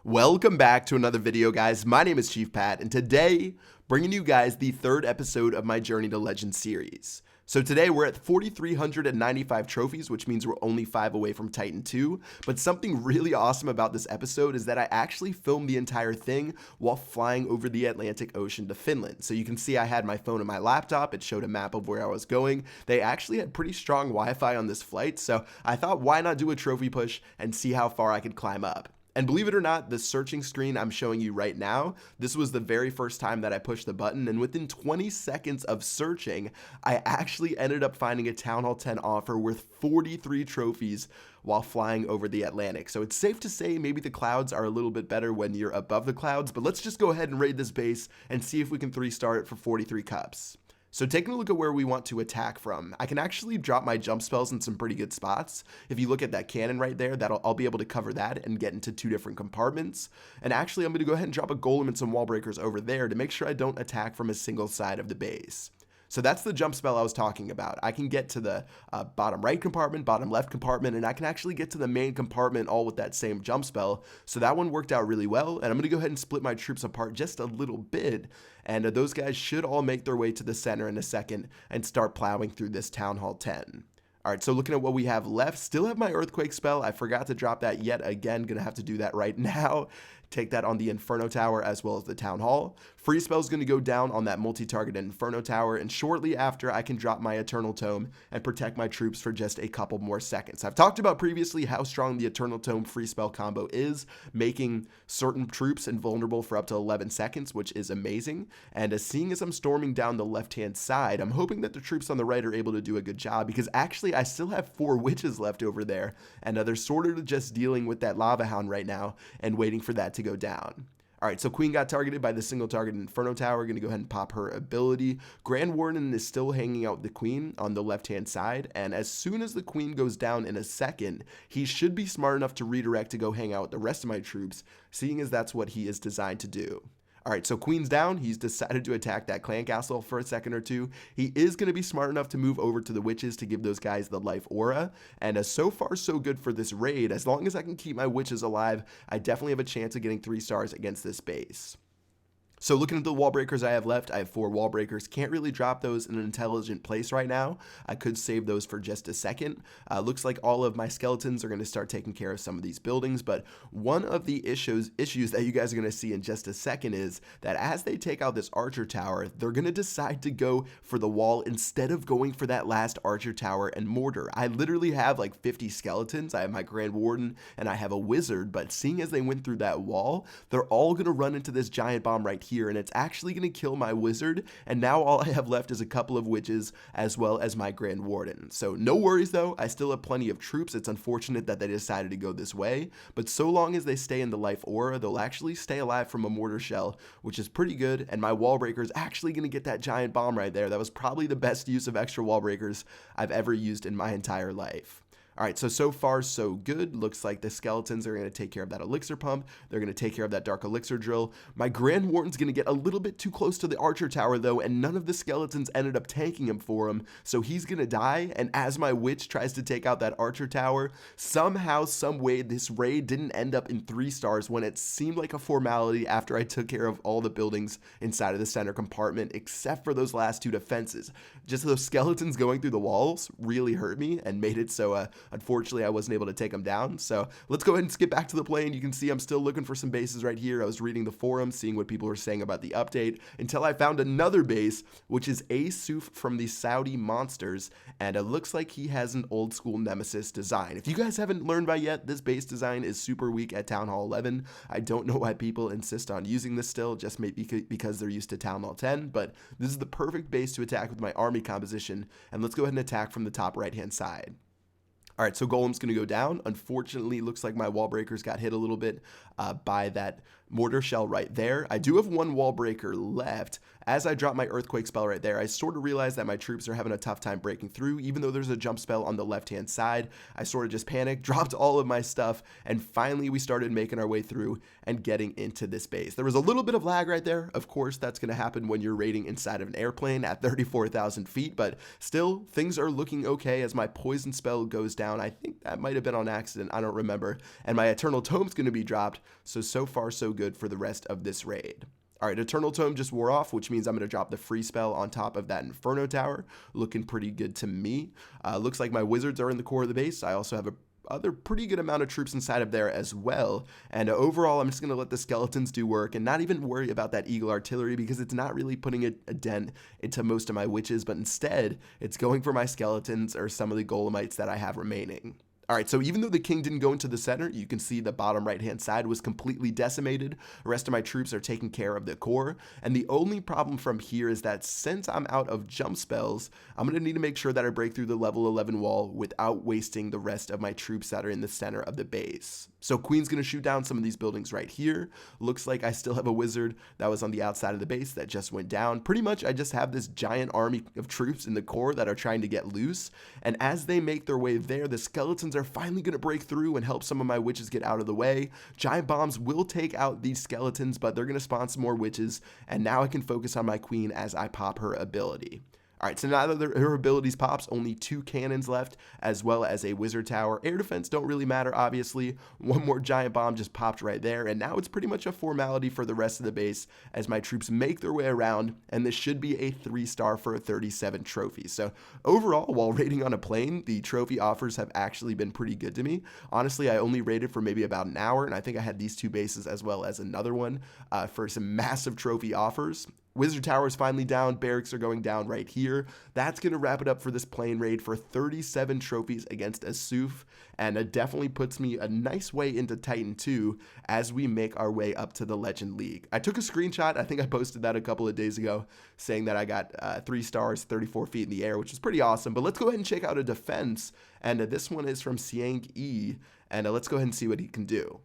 Welcome back to another video, guys. My name is Chief Pat, and today, bringing you guys the third episode of my Journey to Legend series. So today we're at 4,395 trophies, which means we're only 5 away from Titan 2, but something really awesome about this episode is that I actually filmed the entire thing while flying over the Atlantic Ocean to Finland. So you can see I had my phone and my laptop, it showed a map of where I was going. They actually had pretty strong Wi-Fi on this flight, so I thought why not do a trophy push and see how far I could climb up. And believe it or not, the searching screen I'm showing you right now, this was the very first time that I pushed the button, and within 20 seconds of searching, I actually ended up finding a Town Hall 10 offer worth 43 trophies while flying over the Atlantic. So it's safe to say maybe the clouds are a little bit better when you're above the clouds, but let's just go ahead and raid this base and see if we can 3-star it for 43 cups. So taking a look at where we want to attack from, I can actually drop my jump spells in some pretty good spots. If you look at that cannon right there, I'll be able to cover that and get into 2 different compartments. And actually, I'm going to go ahead and drop a golem and some wall breakers over there to make sure I don't attack from a single side of the base. So that's the jump spell I was talking about. I can get to the bottom right compartment, bottom left compartment, and I can actually get to the main compartment all with that same jump spell. So that one worked out really well, and I'm going to go ahead and split my troops apart just a little bit, and those guys should all make their way to the center in a second and start plowing through this Town Hall 10. Alright, so looking at what we have left, still have my Earthquake spell. I forgot to drop that yet again. Gonna have to do that right now. Take that on the Inferno Tower as well as the Town Hall. Free spell is going to go down on that multi-target Inferno Tower, and shortly after I can drop my Eternal Tome and protect my troops for just a couple more seconds. I've talked about previously how strong the Eternal Tome free spell combo is, making certain troops invulnerable for up to 11 seconds, which is amazing. And seeing as I'm storming down the left-hand side, I'm hoping that the troops on the right are able to do a good job, because actually I still have 4 witches left over there, and they're sort of just dealing with that Lava Hound right now and waiting for that to go down. Alright, so Queen got targeted by the single target Inferno Tower. Going to go ahead and pop her ability. Grand Warden is still hanging out with the Queen on the left-hand side, and as soon as the Queen goes down in a second, he should be smart enough to redirect to go hang out with the rest of my troops, seeing as that's what he is designed to do. Alright, so Queen's down. He's decided to attack that clan castle for a second or two. He is going to be smart enough to move over to the witches to give those guys the life aura. And so far, so good for this raid. As long as I can keep my witches alive, I definitely have a chance of getting 3 stars against this base. So looking at the wall breakers I have left, I have 4 wall breakers. Can't really drop those in an intelligent place right now. I could save those for just a second. Looks like all of my skeletons are going to start taking care of some of these buildings, but one of the issues that you guys are going to see in just a second is that as they take out this archer tower, they're going to decide to go for the wall instead of going for that last archer tower and mortar. I literally have like 50 skeletons. I have my Grand Warden and I have a wizard, but seeing as they went through that wall, they're all going to run into this giant bomb right here, and it's actually going to kill my wizard, and now all I have left is a couple of witches as well as my Grand Warden. So no worries though, I still have plenty of troops. It's unfortunate that they decided to go this way, but so long as they stay in the life aura, they'll actually stay alive from a mortar shell, which is pretty good, and my wall breaker is actually going to get that giant bomb right there. That was probably the best use of extra wall breakers I've ever used in my entire life. Alright, so far so good. Looks like the skeletons are going to take care of that elixir pump. They're going to take care of that dark elixir drill. My Grand Warden's going to get a little bit too close to the archer tower though, and none of the skeletons ended up tanking him for him, so he's going to die. And as my witch tries to take out that archer tower, somehow, some way, this raid didn't end up in 3 stars when it seemed like a formality after I took care of all the buildings inside of the center compartment, except for those last 2 defenses. Just those skeletons going through the walls really hurt me and made it so unfortunately, I wasn't able to take them down. So let's go ahead and skip back to the plane. You can see I'm still looking for some bases right here. I was reading the forums, seeing what people were saying about the update, until I found another base, which is Asuf from the Saudi Monsters, and it looks like he has an old school Nemesis design. If you guys haven't learned by yet, this base design is super weak at Town Hall 11. I don't know why people insist on using this still, just maybe because they're used to Town Hall 10, but this is the perfect base to attack with my army composition, and let's go ahead and attack from the top right-hand side. Alright, so Golem's going to go down. Unfortunately, looks like my wall breakers got hit a little bit by that mortar shell right there. I do have one wall breaker left. As I drop my earthquake spell right there, I sort of realized that my troops are having a tough time breaking through, even though there's a jump spell on the left-hand side. I sort of just panicked, dropped all of my stuff, and finally we started making our way through and getting into this base. There was a little bit of lag right there. Of course, that's going to happen when you're raiding inside of an airplane at 34,000 feet, but still, things are looking okay as my poison spell goes down. I think that might have been on accident. I don't remember. And my Eternal Tome's going to be dropped, so far so good for the rest of this raid. All right, Eternal Tome just wore off, which means I'm going to drop the free spell on top of that Inferno Tower. Looking pretty good to me. Looks like my wizards are in the core of the base. I also have a other pretty good amount of troops inside of there as well. And overall, I'm just going to let the skeletons do work and not even worry about that eagle artillery because it's not really putting a dent into most of my witches, but instead it's going for my skeletons or some of the golemites that I have remaining. All right, so even though the king didn't go into the center, you can see the bottom right-hand side was completely decimated. The rest of my troops are taking care of the core. And the only problem from here is that since I'm out of jump spells, I'm going to need to make sure that I break through the level 11 wall without wasting the rest of my troops that are in the center of the base. So Queen's going to shoot down some of these buildings right here. Looks like I still have a wizard that was on the outside of the base that just went down. Pretty much I just have this giant army of troops in the core that are trying to get loose. And as they make their way there, the skeletons are finally going to break through and help some of my witches get out of the way. Giant bombs will take out these skeletons, but they're going to spawn some more witches. And now I can focus on my queen as I pop her ability. All right, so now that her abilities pops, only 2 cannons left, as well as a wizard tower. Air defense don't really matter, obviously. One more giant bomb just popped right there, and now it's pretty much a formality for the rest of the base as my troops make their way around, and this should be a 3-star for 37 trophies. So overall, while raiding on a plane, the trophy offers have actually been pretty good to me. Honestly, I only raided for maybe about an hour, and I think I had these 2 bases as well as another one for some massive trophy offers. Wizard Tower is finally down. Barracks are going down right here. That's going to wrap it up for this plane raid for 37 trophies against Asuf. And it definitely puts me a nice way into Titan 2 as we make our way up to the Legend League. I took a screenshot. I think I posted that a couple of days ago saying that I got 3 stars, 34 feet in the air, which is pretty awesome. But let's go ahead and check out a defense. And this one is from Siang E. And let's go ahead and see what he can do.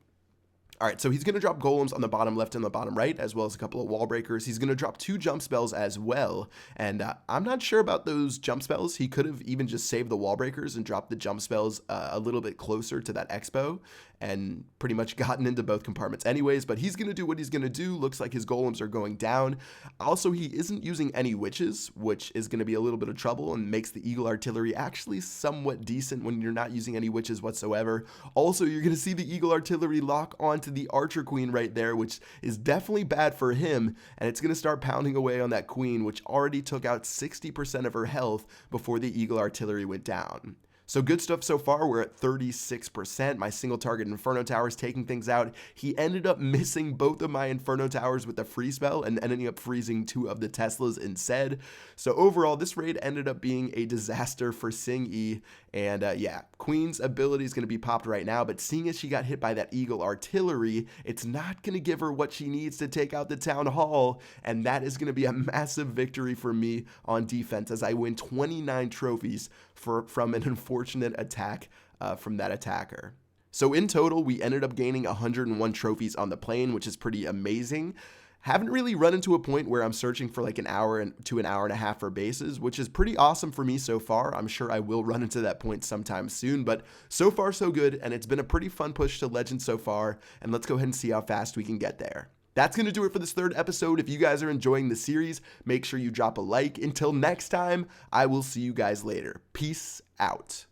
All right, so he's going to drop golems on the bottom left and the bottom right, as well as a couple of wall breakers. He's going to drop 2 jump spells as well, and I'm not sure about those jump spells. He could have even just saved the wall breakers and dropped the jump spells a little bit closer to that expo and pretty much gotten into both compartments anyways, but he's going to do what he's going to do. Looks like his golems are going down. Also, he isn't using any witches, which is going to be a little bit of trouble and makes the eagle artillery actually somewhat decent when you're not using any witches whatsoever. Also, you're going to see the eagle artillery lock onto the archer queen right there, which is definitely bad for him, and it's going to start pounding away on that queen, which already took out 60% of her health before the eagle artillery went down. So good stuff so far. We're at 36%. My single target Inferno Tower is taking things out. He ended up missing both of my Inferno Towers with the free spell and ending up freezing 2 of the Teslas instead. So overall, this raid ended up being a disaster for Sing E. And yeah, Queen's ability is going to be popped right now, but seeing as she got hit by that eagle artillery, it's not going to give her what she needs to take out the town hall. And that is going to be a massive victory for me on defense as I win 29 trophies from an unfortunate attack from that attacker. So in total, we ended up gaining 101 trophies on the plane, which is pretty amazing. Haven't really run into a point where I'm searching for like an hour to an hour and a half for bases, which is pretty awesome for me so far. I'm sure I will run into that point sometime soon, but so far so good, and it's been a pretty fun push to Legend so far, and let's go ahead and see how fast we can get there. That's going to do it for this 3rd episode. If you guys are enjoying the series, make sure you drop a like. Until next time, I will see you guys later. Peace out.